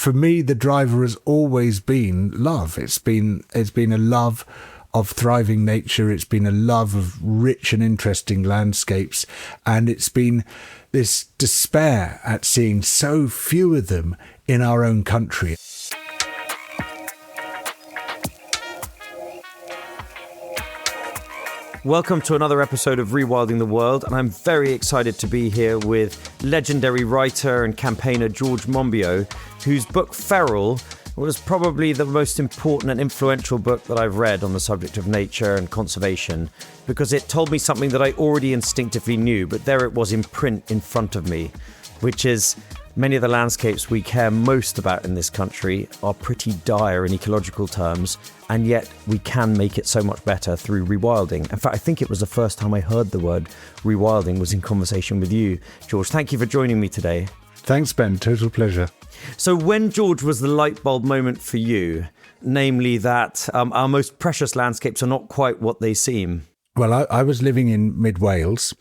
for me, the driver has always been love. It's been a love of thriving nature. It's been a love of rich and interesting landscapes. And it's been this despair at seeing so few of them in our own country. Welcome to another episode of Rewilding the World, and I'm very excited to be here with legendary writer and campaigner George Monbiot, whose book Feral was probably the most important and influential book that I've read on the subject of nature and conservation, because it told me something that I already instinctively knew, but there it was in print in front of me, which is many of the landscapes we care most about in this country are pretty dire in ecological terms, and yet we can make it so much better through rewilding. In fact, I think it was the first time I heard the word rewilding was in conversation with you. George, thank you for joining me today. Thanks, Ben. Total pleasure. So when, George, was the light bulb moment for you, namely that our most precious landscapes are not quite what they seem? Well, I was living in mid-Wales,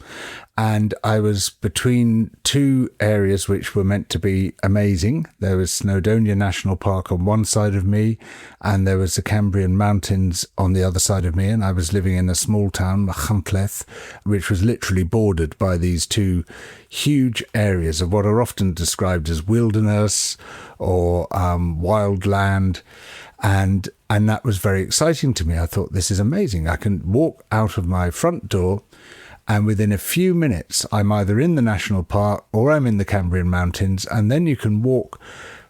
and I was between two areas which were meant to be amazing. There was Snowdonia National Park on one side of me, and there was the Cambrian Mountains on the other side of me, and I was living in a small town, Machynlleth, which was literally bordered by these two huge areas of what are often described as wilderness or wild land. And that was very exciting to me. I thought, this is amazing. I can walk out of my front door, and within a few minutes, I'm either in the national park or I'm in the Cambrian Mountains. And then you can walk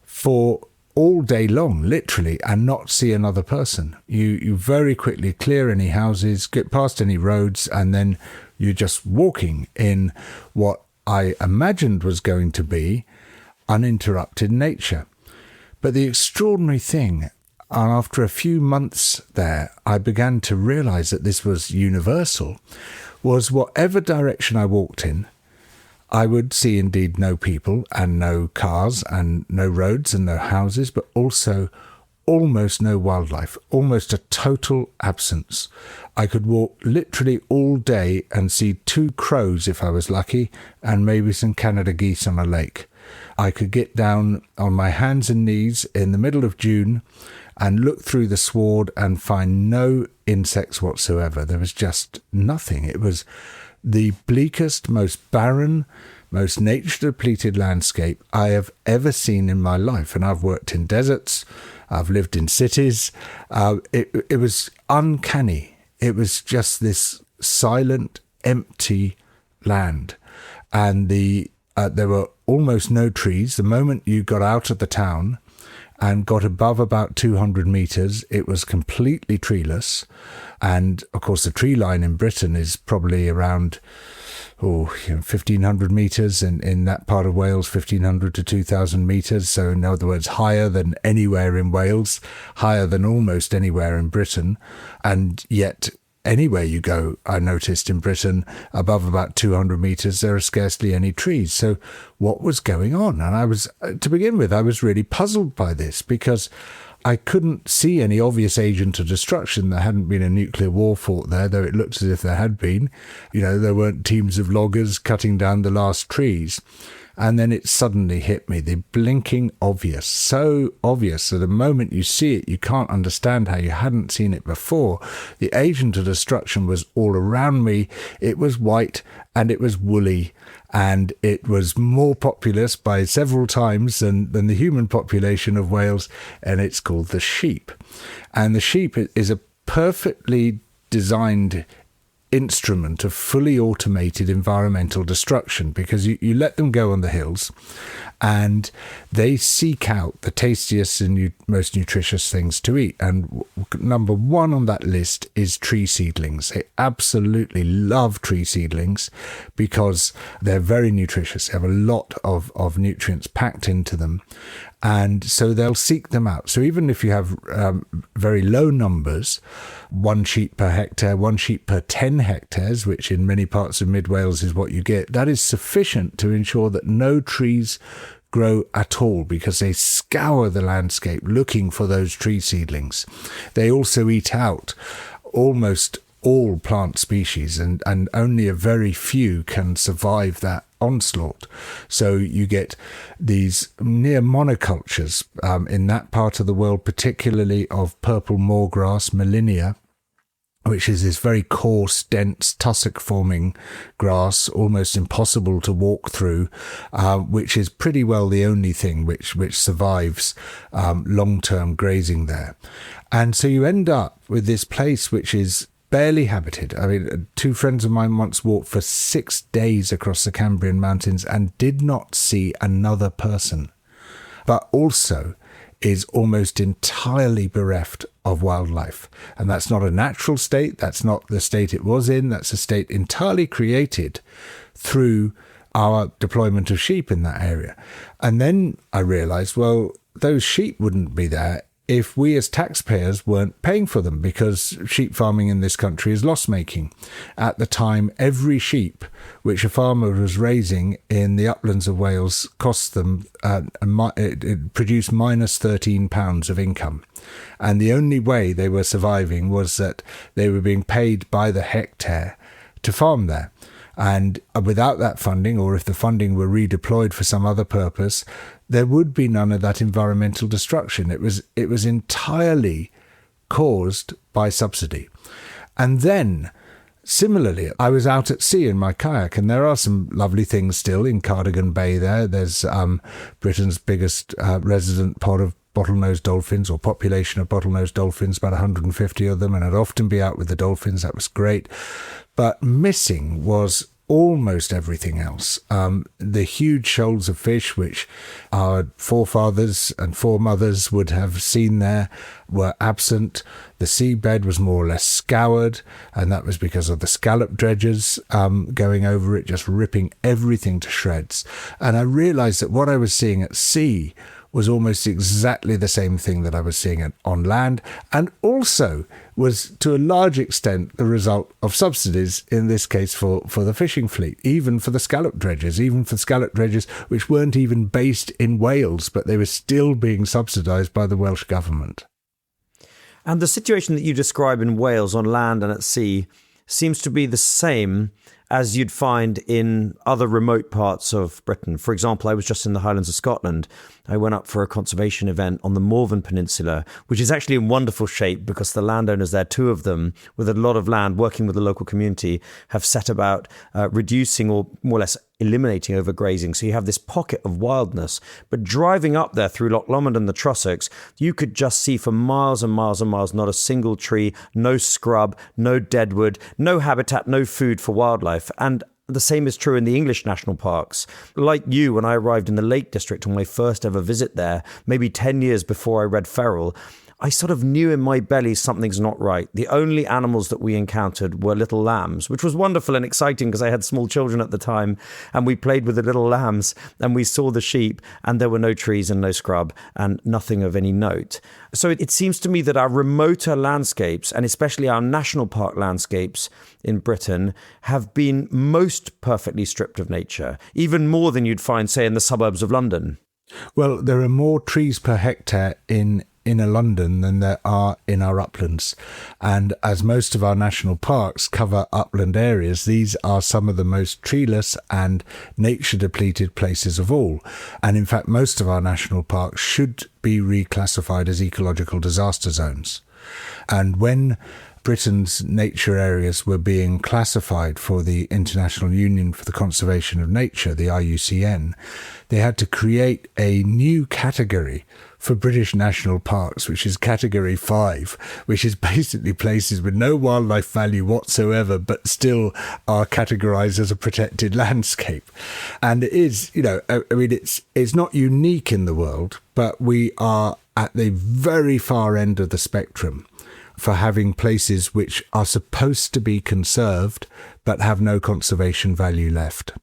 for all day long, literally, and not see another person. You very quickly clear any houses, get past any roads, and then you're just walking in what I imagined was going to be uninterrupted nature. But the extraordinary thing, and after a few months there, I began to realize that this was universal, was whatever direction I walked in, I would see indeed no people and no cars and no roads and no houses, but also almost no wildlife, almost a total absence. I could walk literally all day and see 2 crows if I was lucky, and maybe some Canada geese on a lake. I could get down on my hands and knees in the middle of June and look through the sward and find no insects whatsoever. There was just nothing. It was the bleakest, most barren, most nature-depleted landscape I have ever seen in my life. And I've worked in deserts. I've lived in cities. It was uncanny. It was just this silent, empty land. And there were almost no trees. The moment you got out of the town and got above about 200 metres, it was completely treeless. And, of course, the tree line in Britain is probably around 1,500 metres, in that part of Wales, 1,500 to 2,000 metres. So, in other words, higher than anywhere in Wales, higher than almost anywhere in Britain. And yet, anywhere you go, I noticed in Britain, above about 200 metres, there are scarcely any trees. So what was going on? And to begin with, I was really puzzled by this, because I couldn't see any obvious agent of destruction. There hadn't been a nuclear war fought there, though it looked as if there had been. There weren't teams of loggers cutting down the last trees. And then it suddenly hit me, the blinking obvious, so obvious that the moment you see it, you can't understand how you hadn't seen it before. The agent of destruction was all around me. It was white and it was woolly, and it was more populous by several times than the human population of Wales, and it's called the sheep. And the sheep is a perfectly designed instrument of fully automated environmental destruction, because you let them go on the hills and they seek out the tastiest and most nutritious things to eat. And number one on that list is tree seedlings. They absolutely love tree seedlings because they're very nutritious. They have a lot of nutrients packed into them. And so they'll seek them out. So even if you have very low numbers, 1 sheep per hectare, 1 sheep per 10 hectares, which in many parts of mid Wales is what you get, that is sufficient to ensure that no trees grow at all, because they scour the landscape looking for those tree seedlings. They also eat out almost all plant species, and only a very few can survive that onslaught. So you get these near monocultures in that part of the world, particularly of purple moorgrass, Melinia, which is this very coarse, dense, tussock-forming grass, almost impossible to walk through, which is pretty well the only thing which survives long-term grazing there. And so you end up with this place which is barely habited. I mean, two friends of mine once walked for 6 days across the Cambrian mountains and did not see another person, but also is almost entirely bereft of wildlife. And that's not a natural state. That's not the state it was in. That's a state entirely created through our deployment of sheep in that area. And then I realized, well, those sheep wouldn't be there if we as taxpayers weren't paying for them, because sheep farming in this country is loss-making. At the time, every sheep which a farmer was raising in the uplands of Wales cost them, it produced minus £13 of income. And the only way they were surviving was that they were being paid by the hectare to farm there. And without that funding, or if the funding were redeployed for some other purpose, there would be none of that environmental destruction. It was entirely caused by subsidy. And then, similarly, I was out at sea in my kayak, and there are some lovely things still in Cardigan Bay there. There's Britain's biggest resident pod of bottlenose dolphins, or population of bottlenose dolphins, about 150 of them, and I'd often be out with the dolphins. That was great. But missing was almost everything else. The huge shoals of fish, which our forefathers and foremothers would have seen there, were absent. The seabed was more or less scoured, and that was because of the scallop dredgers going over it, just ripping everything to shreds. And I realized that what I was seeing at sea was almost exactly the same thing that I was seeing on land, and also was to a large extent the result of subsidies, in this case for the fishing fleet, even for the scallop dredgers, which weren't even based in Wales, but they were still being subsidised by the Welsh government. And the situation that you describe in Wales on land and at sea seems to be the same as you'd find in other remote parts of Britain. For example, I was just in the Highlands of Scotland. I went up for a conservation event on the Morven Peninsula, which is actually in wonderful shape because the landowners there, two of them, with a lot of land, working with the local community, have set about reducing or more or less eliminating overgrazing. So you have this pocket of wildness. But driving up there through Loch Lomond and the Trossachs, you could just see for miles and miles and miles, not a single tree, no scrub, no deadwood, no habitat, no food for wildlife. And the same is true in the English national parks. Like you, when I arrived in the Lake District on my first ever visit there, maybe 10 years before I read Feral, I sort of knew in my belly something's not right. The only animals that we encountered were little lambs, which was wonderful and exciting because I had small children at the time, and we played with the little lambs and we saw the sheep, and there were no trees and no scrub and nothing of any note. So it seems to me that our remoter landscapes, and especially our national park landscapes in Britain, have been most perfectly stripped of nature, even more than you'd find, say, in the suburbs of London. Well, there are more trees per hectare in inner London than there are in our uplands. And as most of our national parks cover upland areas, these are some of the most treeless and nature depleted places of all. And in fact, most of our national parks should be reclassified as ecological disaster zones. And when Britain's nature areas were being classified for the International Union for the Conservation of Nature, the IUCN, they had to create a new category for British national parks, which is category 5, which is basically places with no wildlife value whatsoever, but still are categorized as a protected landscape. And it is, it's not unique in the world, but we are at the very far end of the spectrum for having places which are supposed to be conserved, but have no conservation value left.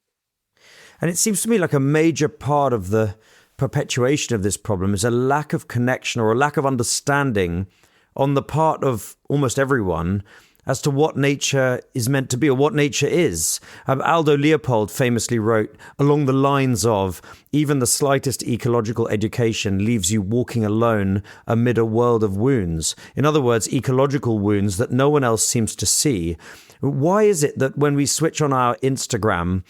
And it seems to me like a major part of the perpetuation of this problem is a lack of connection or a lack of understanding on the part of almost everyone as to what nature is meant to be or what nature is. Aldo Leopold famously wrote along the lines of, even the slightest ecological education leaves you walking alone amid a world of wounds. In other words, ecological wounds that no one else seems to see. Why is it that when we switch on our Instagram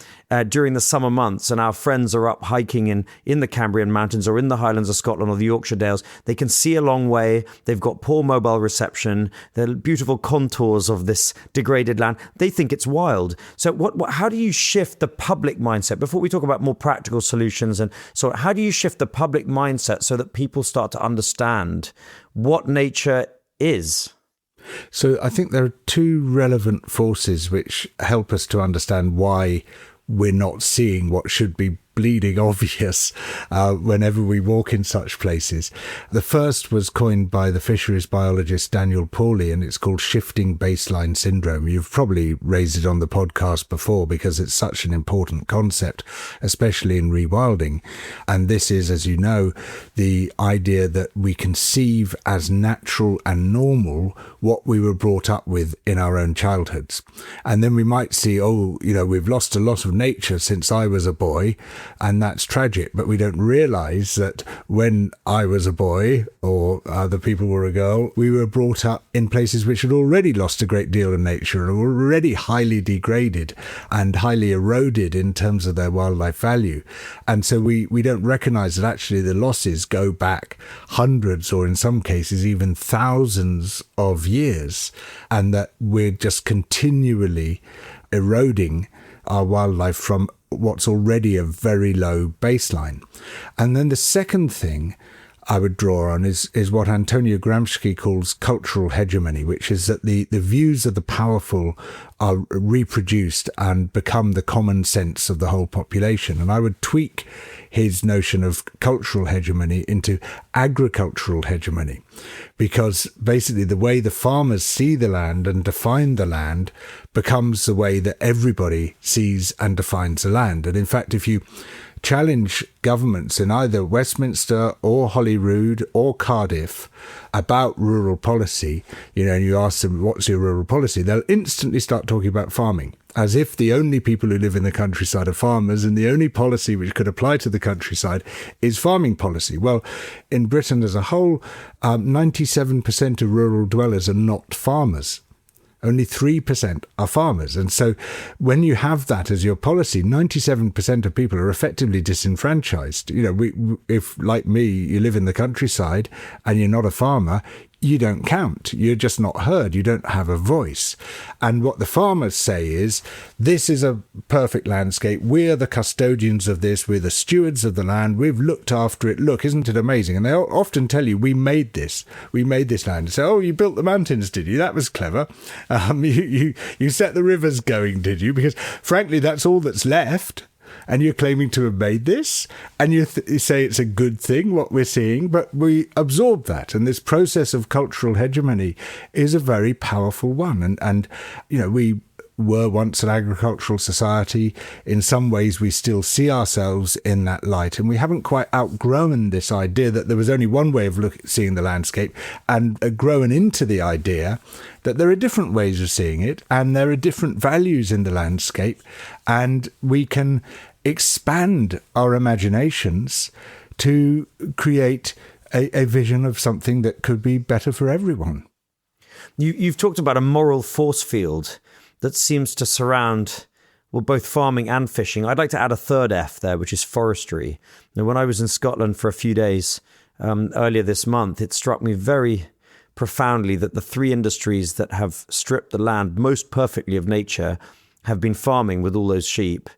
during the summer months and our friends are up hiking in the Cambrian Mountains or in the Highlands of Scotland or the Yorkshire Dales, they can see a long way, they've got poor mobile reception, they're beautiful contours of this degraded land, they think it's wild. So how do you shift the public mindset? Before we talk about more practical solutions, and so how do you shift the public mindset so that people start to understand what nature is? So I think there are two relevant forces which help us to understand why we're not seeing what should be bleeding obvious whenever we walk in such places. The first was coined by the fisheries biologist Daniel Pauly, and it's called shifting baseline syndrome. You've probably raised it on the podcast before because it's such an important concept, especially in rewilding. And this is, as you know, the idea that we conceive as natural and normal what we were brought up with in our own childhoods. And then we might see, we've lost a lot of nature since I was a boy, and that's tragic. But we don't realize that when I was a boy or other people were a girl, we were brought up in places which had already lost a great deal of nature and were already highly degraded and highly eroded in terms of their wildlife value. And so we don't recognize that actually the losses go back hundreds or in some cases even thousands of years, and that we're just continually eroding our wildlife from what's already a very low baseline. And then the second thing I would draw on is what Antonio Gramsci calls cultural hegemony, which is that the views of the powerful are reproduced and become the common sense of the whole population. And I would tweak his notion of cultural hegemony into agricultural hegemony, because basically the way the farmers see the land and define the land becomes the way that everybody sees and defines the land. And in fact, if you challenge governments in either Westminster or Holyrood or Cardiff about rural policy, and you ask them, what's your rural policy? They'll instantly start talking about farming, as if the only people who live in the countryside are farmers and the only policy which could apply to the countryside is farming policy. Well, in Britain as a whole, 97% of rural dwellers are not farmers. Only 3% are farmers. And so when you have that as your policy, 97% of people are effectively disenfranchised. If, like me, you live in the countryside and you're not a farmer, you don't count. You're just not heard. You don't have a voice. And what the farmers say is, this is a perfect landscape. We're the custodians of this. We're the stewards of the land. We've looked after it. Look, isn't it amazing? And they'll often tell you, we made this. We made this land. And say, oh, you built the mountains, did you? That was clever. You set the rivers going, did you? Because frankly, that's all that's left. And you're claiming to have made this, and you say it's a good thing, what we're seeing, but we absorb that. And this process of cultural hegemony is a very powerful one. And we were once an agricultural society. In some ways, we still see ourselves in that light. And we haven't quite outgrown this idea that there was only one way of seeing the landscape, and grown into the idea that there are different ways of seeing it, and there are different values in the landscape, and we can expand our imaginations to create a vision of something that could be better for everyone. You've talked about a moral force field that seems to surround both farming and fishing. I'd like to add a third F there, which is forestry. Now, when I was in Scotland for a few days earlier this month, it struck me very profoundly that the three industries that have stripped the land most perfectly of nature have been farming with all those sheep,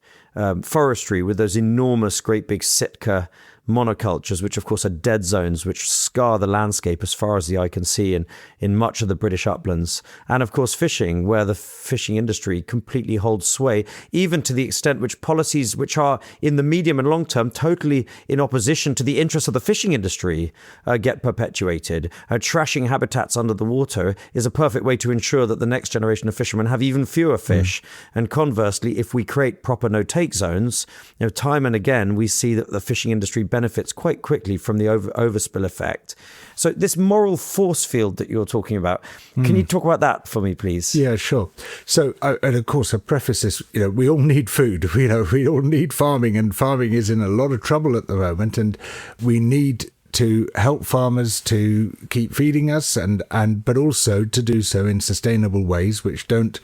forestry with those enormous, great big Sitka monocultures, which of course are dead zones, which scar the landscape as far as the eye can see in much of the British uplands. And of course fishing, where the fishing industry completely holds sway, even to the extent which policies which are in the medium and long term totally in opposition to the interests of the fishing industry get perpetuated. Trashing habitats under the water is a perfect way to ensure that the next generation of fishermen have even fewer fish. And conversely, if we create proper no-take zones, time and again we see that the fishing industry benefits quite quickly from the overspill effect. So this moral force field that you're talking about, can you talk about that for me, please? Yeah, sure. So, and of course, I preface this, we all need food. We all need farming, and farming is in a lot of trouble at the moment, and we need to help farmers to keep feeding us but also to do so in sustainable ways which don't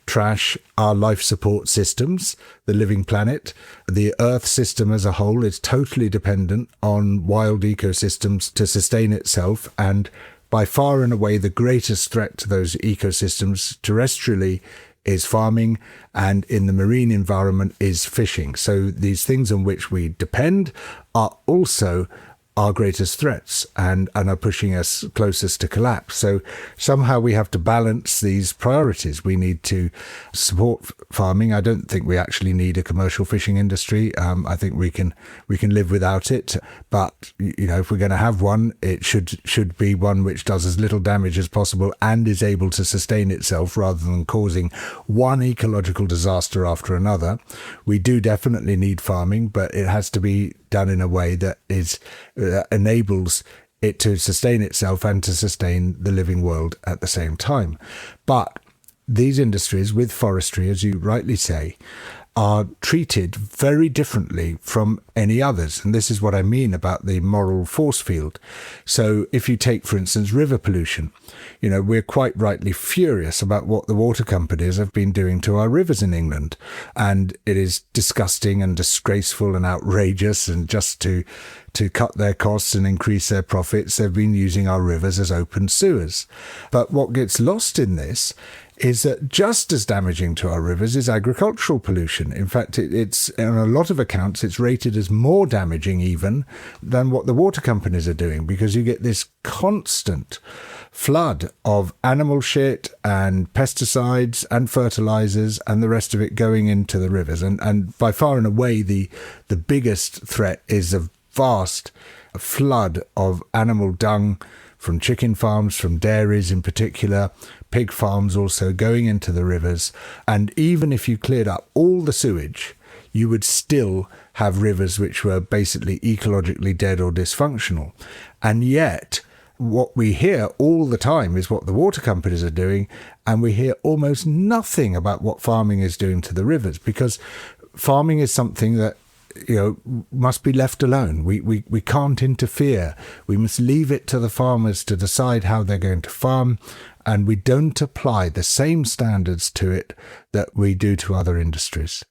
trash our life support systems, the living planet. The Earth system as a whole is totally dependent on wild ecosystems to sustain itself, and by far and away the greatest threat to those ecosystems terrestrially is farming, and in the marine environment is fishing. So these things on which we depend are also our greatest threats and are pushing us closest to collapse. So somehow we have to balance these priorities. We need to support farming. I don't think we actually need a commercial fishing industry. I think we can live without it. But if we're going to have one, it should be one which does as little damage as possible and is able to sustain itself rather than causing one ecological disaster after another. We do definitely need farming, but it has to be done in a way that enables it to sustain itself and to sustain the living world at the same time. But these industries, with forestry, as you rightly say, are treated very differently from any others. And this is what I mean about the moral force field. So if you take, for instance, river pollution, we're quite rightly furious about what the water companies have been doing to our rivers in England. And it is disgusting and disgraceful and outrageous. And just to cut their costs and increase their profits, they've been using our rivers as open sewers. But what gets lost in this is that just as damaging to our rivers is agricultural pollution. In fact, it's on a lot of accounts, it's rated as more damaging even than what the water companies are doing, because you get this constant flood of animal shit and pesticides and fertilizers and the rest of it going into the rivers. And by far and away, the biggest threat is a vast flood of animal dung from chicken farms, from dairies in particular, pig farms also going into the rivers. And even if you cleared up all the sewage, you would still have rivers which were basically ecologically dead or dysfunctional. And yet, what we hear all the time is what the water companies are doing, and we hear almost nothing about what farming is doing to the rivers, because farming is something that must be left alone. We can't interfere. We must leave it to the farmers to decide how they're going to farm, and we don't apply the same standards to it that we do to other industries.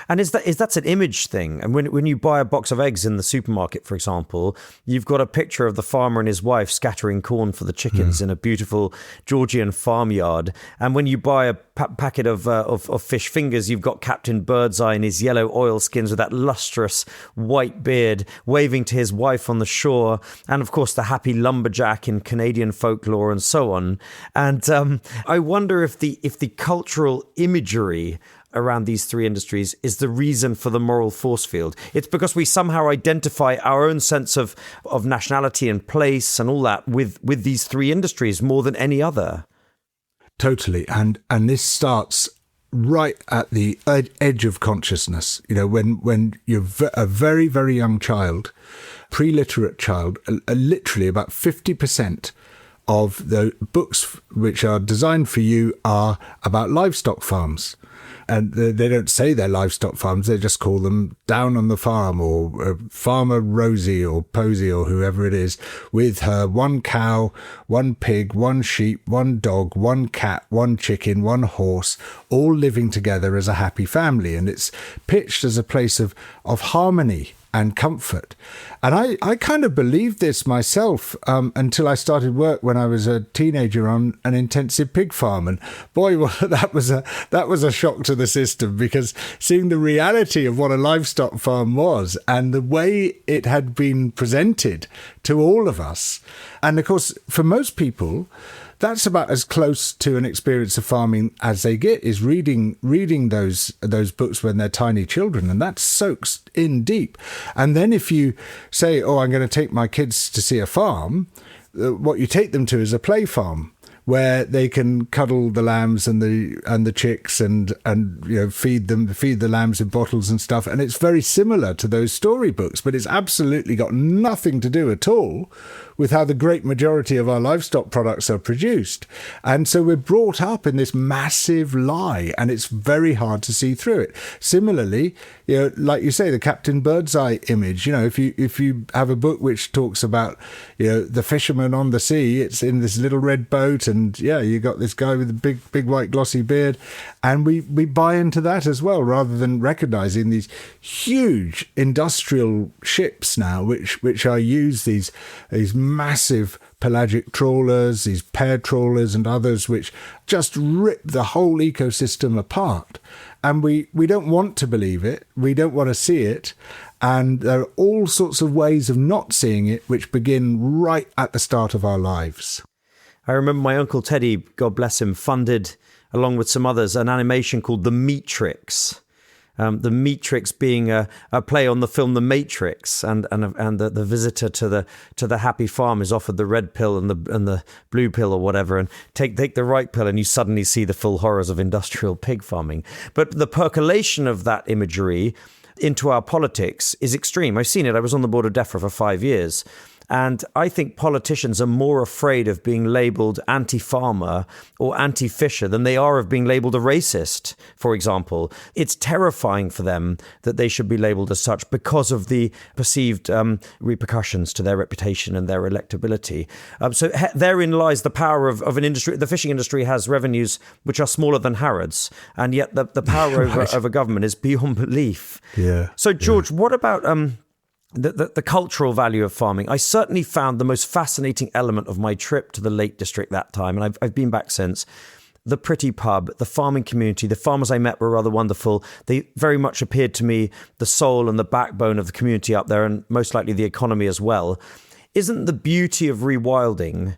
And that's an image thing. And when you buy a box of eggs in the supermarket, for example, you've got a picture of the farmer and his wife scattering corn for the chickens in a beautiful Georgian farmyard. And when you buy a packet of fish fingers, you've got Captain Birdseye in his yellow oilskins with that lustrous white beard waving to his wife on the shore. And of course, the happy lumberjack in Canadian folklore and so on. And I wonder if the cultural imagery around these three industries is the reason for the moral force field. It's because we somehow identify our own sense of nationality and place and all that with these three industries more than any other. Totally. And this starts right at the edge of consciousness. When you're a very, very young child, pre-literate child, literally about 50% of the books which are designed for you are about livestock farms. And they don't say they're livestock farms, they just call them Down on the Farm, or Farmer Rosie or Posy or whoever it is, with her one cow, one pig, one sheep, one dog, one cat, one chicken, one horse, all living together as a happy family. And it's pitched as a place of harmony and comfort. And I kind of believed this myself until I started work when I was a teenager on an intensive pig farm. And boy, well, that was a shock to the system, because seeing the reality of what a livestock farm was and the way it had been presented to all of us. And of course, for most people, that's about as close to an experience of farming as they get, is reading those books when they're tiny children, and that soaks in deep. And then if you say, I'm going to take my kids to see a farm, what you take them to is a play farm, where they can cuddle the lambs and the chicks and feed the lambs in bottles and stuff. And it's very similar to those storybooks, but it's absolutely got nothing to do at all with how the great majority of our livestock products are produced. And so we're brought up in this massive lie, and it's very hard to see through it. Similarly, like you say, the Captain Birdseye image, if you have a book which talks about, the fisherman on the sea, it's in this little red boat, and you got this guy with a big white glossy beard, and we buy into that as well, rather than recognizing these huge industrial ships now, which are used, these massive pelagic trawlers, these pair trawlers and others, which just rip the whole ecosystem apart. And we don't want to believe it. We don't want to see it. And there are all sorts of ways of not seeing it, which begin right at the start of our lives. I remember my Uncle Teddy, God bless him, funded, along with some others, an animation called The Matrix. The Matrix being a play on the film The Matrix, and the visitor to the happy farm is offered the red pill and the blue pill or whatever, and take the right pill, and you suddenly see the full horrors of industrial pig farming. But the percolation of that imagery into our politics is extreme. I've seen it. I was on the board of DEFRA for 5 years. And I think politicians are more afraid of being labelled anti-farmer or anti-fisher than they are of being labelled a racist, for example. It's terrifying for them that they should be labelled as such because of the perceived repercussions to their reputation and their electability. So therein lies the power of an industry. The fishing industry has revenues which are smaller than Harrods, and yet the power right. over government is beyond belief. Yeah. So, George, what about the cultural value of farming? I certainly found the most fascinating element of my trip to the Lake District that time, and I've been back since. The pretty pub, the farming community, the farmers I met were rather wonderful. They very much appeared to me the soul and the backbone of the community up there, and most likely the economy as well. Isn't the beauty of rewilding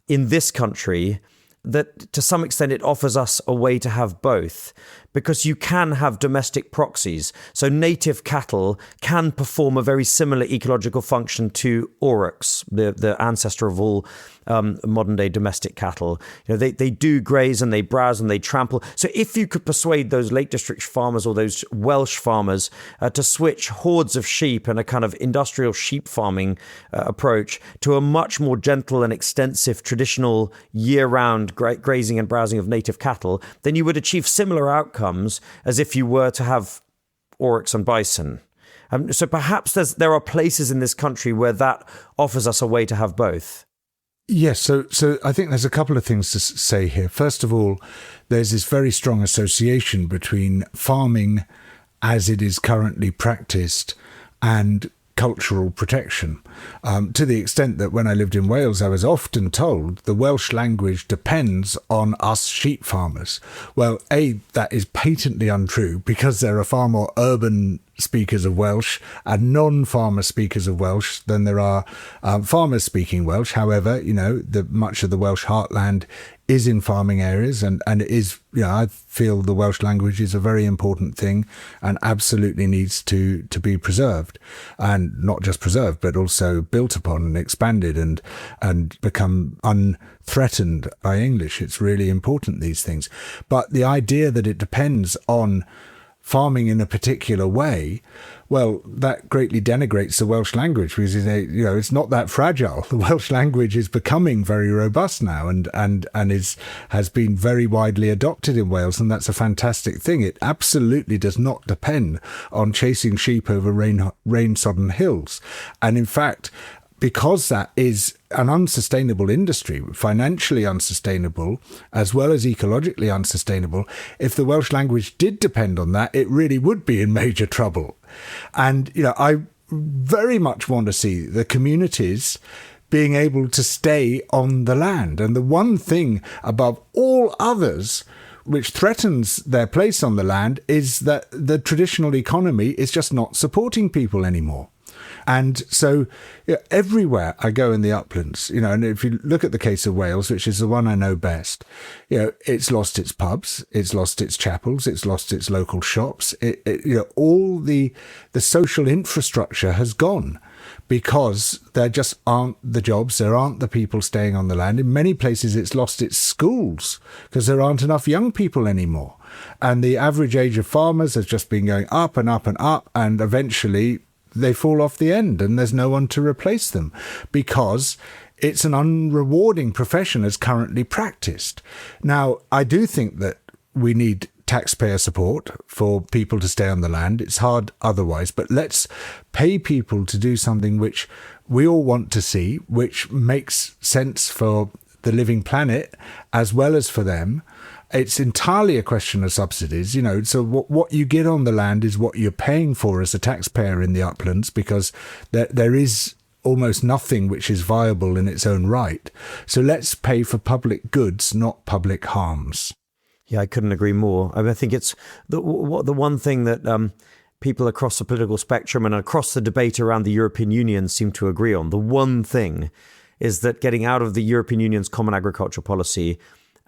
in this country that to some extent it offers us a way to have both? Because you can have domestic proxies. So native cattle can perform a very similar ecological function to aurochs, the ancestor of all modern day domestic cattle. They do graze and they browse and they trample. So if you could persuade those Lake District farmers or those Welsh farmers to switch hordes of sheep and a kind of industrial sheep farming approach to a much more gentle and extensive traditional year-round grazing and browsing of native cattle, then you would achieve similar outcomes as if you were to have aurochs and bison. So perhaps there are places in this country where that offers us a way to have both. Yes, so I think there's a couple of things to say here. First of all, there's this very strong association between farming as it is currently practiced and cultural protection, to the extent that when I lived in Wales, I was often told the Welsh language depends on us sheep farmers. Well, that is patently untrue, because there are far more urban speakers of Welsh and non-farmer speakers of Welsh than there are farmers speaking Welsh. However, much of the Welsh heartland is in farming areas, and it is, I feel the Welsh language is a very important thing and absolutely needs to be preserved, and not just preserved, but also built upon and expanded and become unthreatened by English. It's really important, these things. But the idea that it depends on farming in a particular way, well, that greatly denigrates the Welsh language, because it's not that fragile. The Welsh language is becoming very robust now, and has been very widely adopted in Wales, and that's a fantastic thing. It absolutely does not depend on chasing sheep over rain-sodden hills, and in fact, because that is an unsustainable industry, financially unsustainable, as well as ecologically unsustainable, if the Welsh language did depend on that, it really would be in major trouble. And, I very much want to see the communities being able to stay on the land. And the one thing above all others which threatens their place on the land is that the traditional economy is just not supporting people anymore. And so everywhere I go in the uplands, and if you look at the case of Wales, which is the one I know best, it's lost its pubs, it's lost its chapels, it's lost its local shops. All the social infrastructure has gone because there just aren't the jobs, there aren't the people staying on the land. In many places, it's lost its schools because there aren't enough young people anymore. And the average age of farmers has just been going up and up and up, and eventually they fall off the end and there's no one to replace them because it's an unrewarding profession as currently practiced. Now, I do think that we need taxpayer support for people to stay on the land. It's hard otherwise, but let's pay people to do something which we all want to see, which makes sense for the living planet as well as for them. It's entirely a question of subsidies, so what you get on the land is what you're paying for as a taxpayer in the uplands, because there is almost nothing which is viable in its own right. So let's pay for public goods, not public harms. Yeah, I couldn't agree more. I think it's the one thing that people across the political spectrum and across the debate around the European Union seem to agree on. The one thing is that getting out of the European Union's common agricultural policy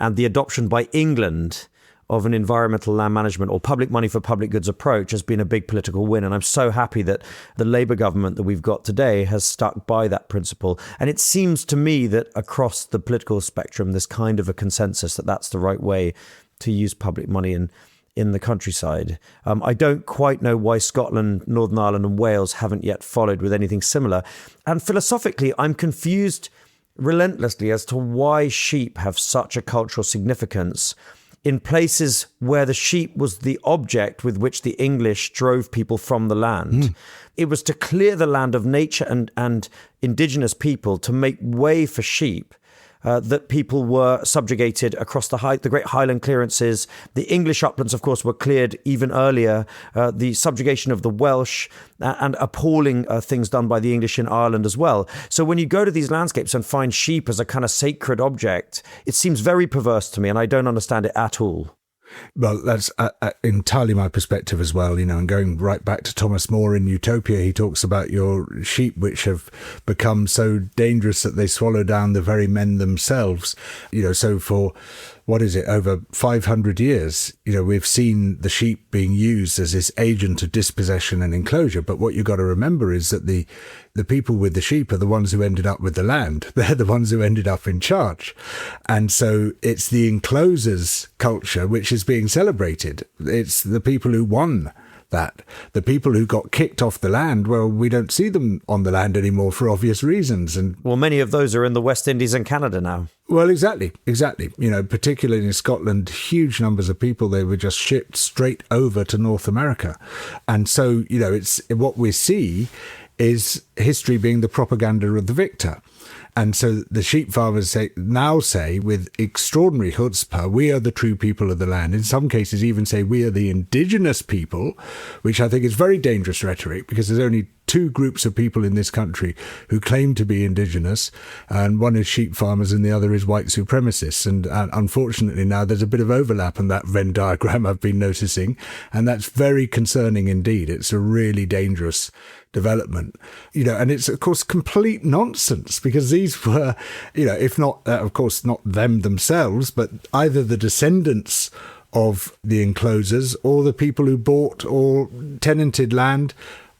and the adoption by England of an environmental land management or public money for public goods approach has been a big political win. And I'm so happy that the Labour government that we've got today has stuck by that principle. And it seems to me that across the political spectrum, there's kind of a consensus that that's the right way to use public money in the countryside. I don't quite know why Scotland, Northern Ireland and Wales haven't yet followed with anything similar. And philosophically, I'm confused relentlessly as to why sheep have such a cultural significance in places where the sheep was the object with which the English drove people from the land. It was to clear the land of nature and indigenous people to make way for sheep. That people were subjugated across the great highland clearances. The English uplands, of course, were cleared even earlier. The subjugation of the Welsh and appalling things done by the English in Ireland as well. So when you go to these landscapes and find sheep as a kind of sacred object, it seems very perverse to me, and I don't understand it at all. Well, that's entirely my perspective as well, and going right back to Thomas More in Utopia, he talks about your sheep which have become so dangerous that they swallow down the very men themselves. So for, over 500 years, we've seen the sheep being used as this agent of dispossession and enclosure. But what you've got to remember is that the people with the sheep are the ones who ended up with the land. They're the ones who ended up in charge. And so it's the enclosers culture which is being celebrated. It's the people who won that. The people who got kicked off the land, well, we don't see them on the land anymore for obvious reasons. And well, many of those are in the West Indies and Canada now. Well, exactly. Particularly in Scotland, huge numbers of people, they were just shipped straight over to North America. And so, it's what we see is history being the propaganda of the victor. And so the sheep farmers now say with extraordinary chutzpah, we are the true people of the land. In some cases even say we are the indigenous people, which I think is very dangerous rhetoric, because there's only two groups of people in this country who claim to be indigenous, and one is sheep farmers and the other is white supremacists. And unfortunately now there's a bit of overlap in that Venn diagram I've been noticing, and that's very concerning indeed. It's a really dangerous development, and it's of course complete nonsense, because these were, if not, of course, not them themselves, but either the descendants of the enclosers or the people who bought or tenanted land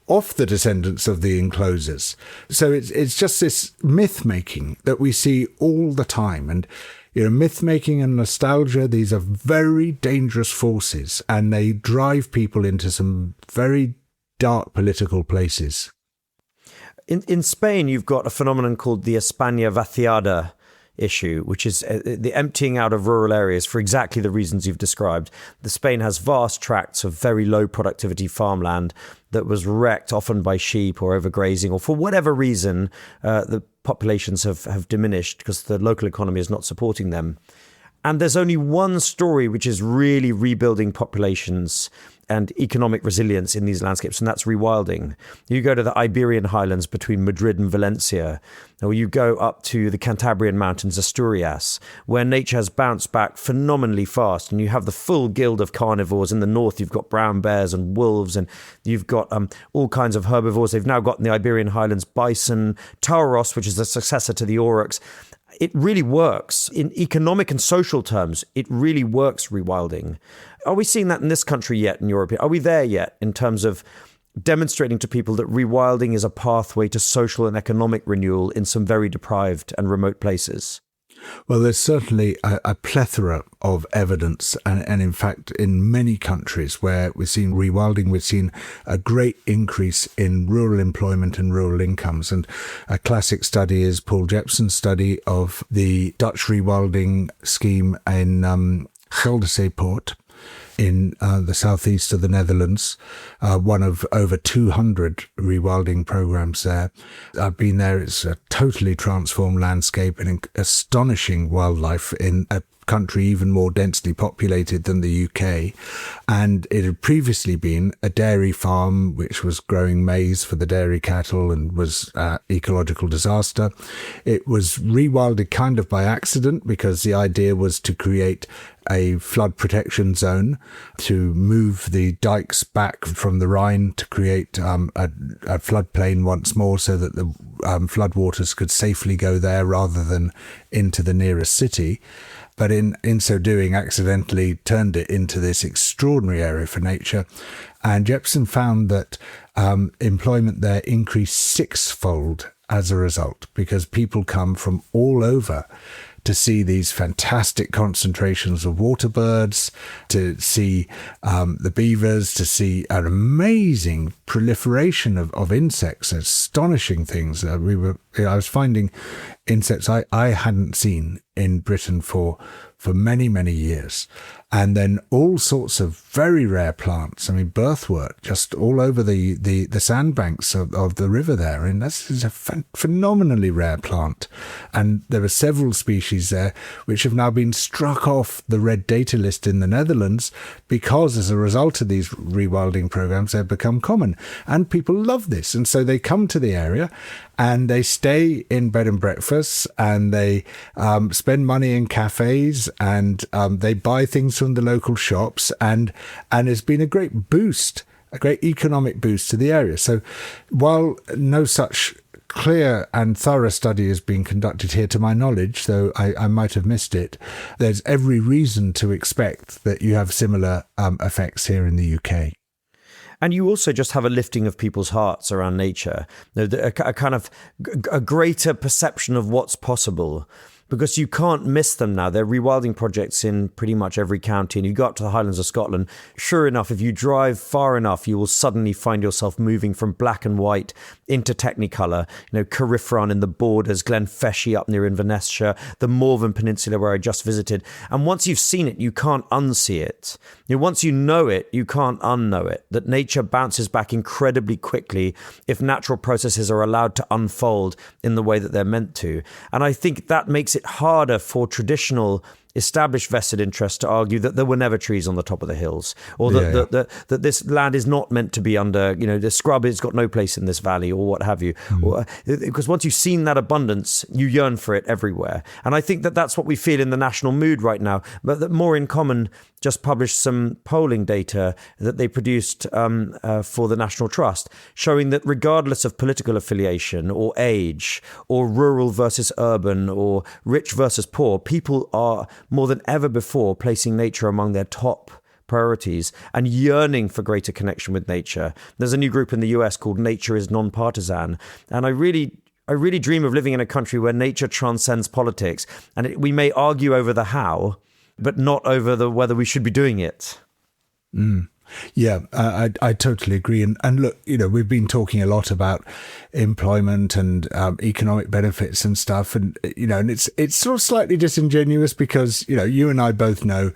off the descendants of the enclosers. So it's just this myth making that we see all the time. And myth making and nostalgia, these are very dangerous forces, and they drive people into some very dark political places. In Spain, you've got a phenomenon called the España vaciada issue, which is the emptying out of rural areas for exactly the reasons you've described. Spain has vast tracts of very low productivity farmland that was wrecked often by sheep or overgrazing, or for whatever reason, the populations have diminished because the local economy is not supporting them. And there's only one story which is really rebuilding populations and economic resilience in these landscapes, and that's rewilding. You go to the Iberian highlands between Madrid and Valencia, or you go up to the Cantabrian mountains, Asturias, where nature has bounced back phenomenally fast, and you have the full guild of carnivores. In the north, you've got brown bears and wolves, and you've got all kinds of herbivores. They've now got in the Iberian highlands bison, tauros, which is the successor to the aurochs. It really works. In economic and social terms, it really works, rewilding. Are we seeing that in this country yet, in Europe? Are we there yet in terms of demonstrating to people that rewilding is a pathway to social and economic renewal in some very deprived and remote places? Well, there's certainly a plethora of evidence, and in fact, in many countries where we've seen rewilding, we've seen a great increase in rural employment and rural incomes. And a classic study is Paul Jepsen's study of the Dutch rewilding scheme in Gelderseepoort in the southeast of the Netherlands, one of over 200 rewilding programs there. I've been there. It's a totally transformed landscape and astonishing wildlife in a country even more densely populated than the UK. And it had previously been a dairy farm which was growing maize for the dairy cattle and was ecological disaster. It was rewilded kind of by accident because the idea was to create a flood protection zone, to move the dikes back from the Rhine to create a floodplain once more so that the floodwaters could safely go there rather than into the nearest city. But in so doing, accidentally turned it into this extraordinary area for nature. And Jepsen found that employment there increased sixfold as a result, because people come from all over to see these fantastic concentrations of water birds, to see the beavers, to see an amazing proliferation of insects, astonishing things. I was finding insects I hadn't seen in Britain for many, many years. And then all sorts of very rare plants. I mean, birthwort just all over the sandbanks of the river there. And this is a phenomenally rare plant. And there are several species there which have now been struck off the red data list in the Netherlands because as a result of these rewilding programs, they've become common. And people love this. And so they come to the area and they stay in bed and breakfasts, and they spend money in cafes, and they buy things from the local shops, and it's been a great boost, a great economic boost to the area. So while no such clear and thorough study has been conducted here to my knowledge, though I might have missed it, there's every reason to expect that you have similar effects here in the UK. And you also just have a lifting of people's hearts around nature, a kind of a greater perception of what's possible. Because you can't miss them now. They're rewilding projects in pretty much every county. And you go up to the Highlands of Scotland, sure enough, if you drive far enough, you will suddenly find yourself moving from black and white into Technicolor. Carriffran in the Borders, Glenfeshie up near Inverness, the Morven Peninsula where I just visited. And once you've seen it, you can't unsee it. Once you know it, you can't unknow it. That nature bounces back incredibly quickly if natural processes are allowed to unfold in the way that they're meant to. And I think that makes it harder for traditional established vested interests to argue that there were never trees on the top of the hills, or that this land is not meant to be under, the scrub has got no place in this valley, or what have you. Because once you've seen that abundance, you yearn for it everywhere. And I think that that's what we feel in the national mood right now. But that More in Common just published some polling data that they produced for the National Trust, showing that regardless of political affiliation or age or rural versus urban or rich versus poor, people are more than ever before placing nature among their top priorities and yearning for greater connection with nature. There's a new group in the US called Nature is Nonpartisan. And I really dream of living in a country where nature transcends politics. And we may argue over the how, but not over the whether we should be doing it. Yeah, I totally agree. And look, we've been talking a lot about employment and economic benefits and stuff. And, and it's sort of slightly disingenuous because, you and I both know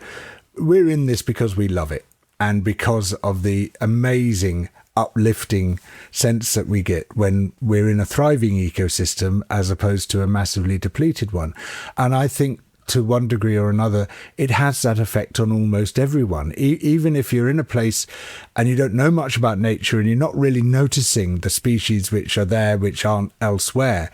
we're in this because we love it and because of the amazing uplifting sense that we get when we're in a thriving ecosystem as opposed to a massively depleted one. And I think to one degree or another, it has that effect on almost everyone. Even if you're in a place and you don't know much about nature and you're not really noticing the species which are there, which aren't elsewhere,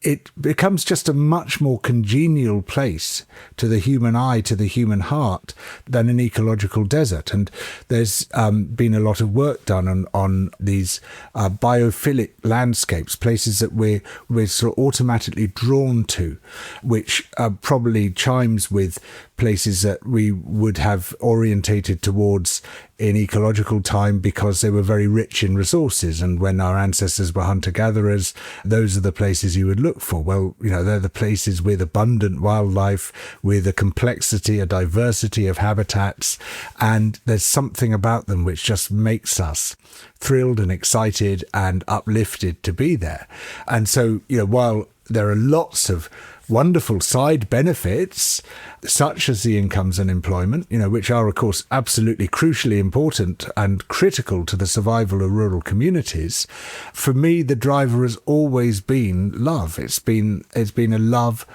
it becomes just a much more congenial place to the human eye, to the human heart, than an ecological desert. And there's been a lot of work done on these biophilic landscapes, places that we're sort of automatically drawn to, which probably chimes with places that we would have orientated towards in ecological time because they were very rich in resources. And when our ancestors were hunter-gatherers, those are the places you would look for. Well, they're the places with abundant wildlife, with a complexity, a diversity of habitats. And there's something about them which just makes us thrilled and excited and uplifted to be there. And so, while there are lots of wonderful side benefits, such as the incomes and employment, which are, of course, absolutely crucially important and critical to the survival of rural communities. For me, the driver has always been love. It's been a love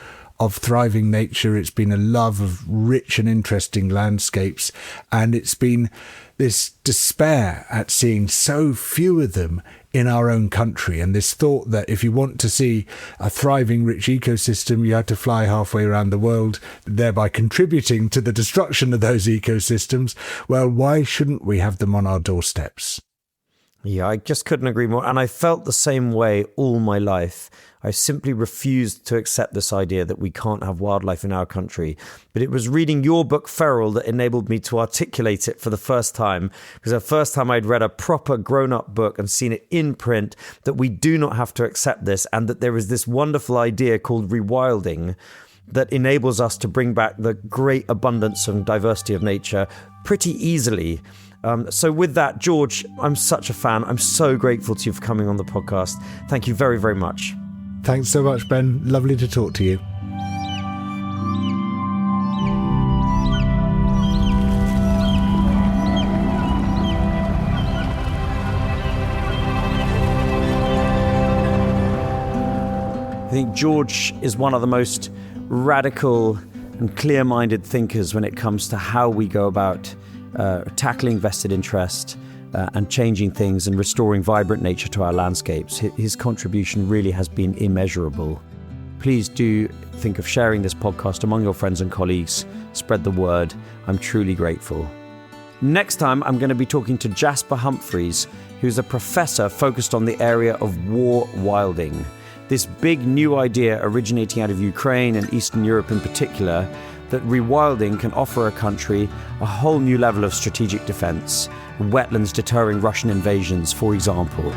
of thriving nature. It's been a love of rich and interesting landscapes. And it's been this despair at seeing so few of them in our own country, and this thought that if you want to see a thriving, rich ecosystem, you have to fly halfway around the world, thereby contributing to the destruction of those ecosystems. Well, why shouldn't we have them on our doorsteps? Yeah, I just couldn't agree more. And I felt the same way all my life. I simply refused to accept this idea that we can't have wildlife in our country. But it was reading your book, Feral, that enabled me to articulate it for the first time. Because the first time I'd read a proper grown-up book and seen it in print, that we do not have to accept this, and that there is this wonderful idea called rewilding that enables us to bring back the great abundance and diversity of nature pretty easily. So with that, George, I'm such a fan. I'm so grateful to you for coming on the podcast. Thank you very, very much. Thanks so much, Ben. Lovely to talk to you. I think George is one of the most radical and clear-minded thinkers when it comes to how we go about tackling vested interest and changing things and restoring vibrant nature to our landscapes. His contribution really has been immeasurable. Please do think of sharing this podcast among your friends and colleagues. Spread the word. I'm truly grateful. Next time, I'm going to be talking to Jasper Humphreys, who's a professor focused on the area of war wilding. This big new idea originating out of Ukraine and Eastern Europe in particular, that rewilding can offer a country a whole new level of strategic defense, wetlands deterring Russian invasions, for example.